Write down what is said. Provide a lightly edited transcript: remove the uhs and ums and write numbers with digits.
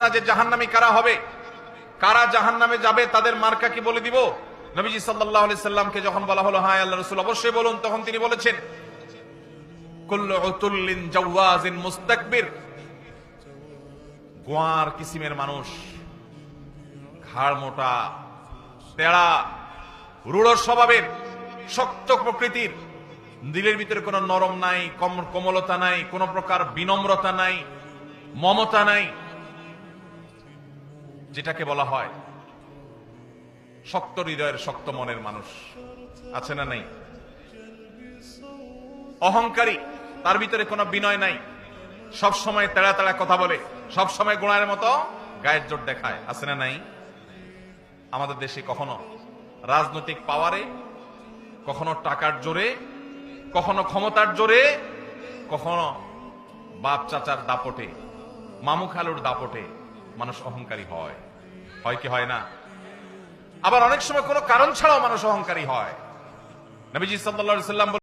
যে জাহান্নামী কারা হবে, কারা জাহান্নামে যাবে, তাদের মার্কা কি বলে দিব? নবীজি সাল্লাল্লাহু আলাইহি সাল্লামকে যখন বলা হলো হ্যাঁ আল্লাহর রাসূল অবশ্যই বলুন, তখন তিনি বলেছেন কুল্লু উতুল্লিন জাওয়াজিন মুস্তাকবির, গোয়ার কিসিমের মানুষ, ঘাড় মোটা, তেড়া, রূঢ় স্বভাবের, শক্ত প্রকৃতির, দিলের ভিতরে কোনো নরম নাই, কোমলতা নাই, কোন প্রকার বিনম্রতা নাই, মমতা নাই, যেটাকে বলা হয় শক্ত হৃদয়ের শক্ত মনের মানুষ আছে না নাই? অহংকারী, তার ভিতরে কোনো বিনয় নাই, সব সময় তেড়া তেড়া কথা বলে, সব সময় গোড়ার মতো গায়ের জোর দেখায়, আছে না নাই? আমাদের দেশে কখনো রাজনৈতিক পাওয়ারে, কখনো টাকার জোরে, কখনো ক্ষমতার জোরে, কখনো বাপ চাচার দাপটে, মামু খালুর দাপটে মানুষ অহংকারী হয়, হয় কি হয় না? আবার অনেক সময় কোনো কারণ ছাড়াও মানুষ অহংকারী হয়। নবীজি সাল্লাল্লাহু আলাইহি সাল্লাম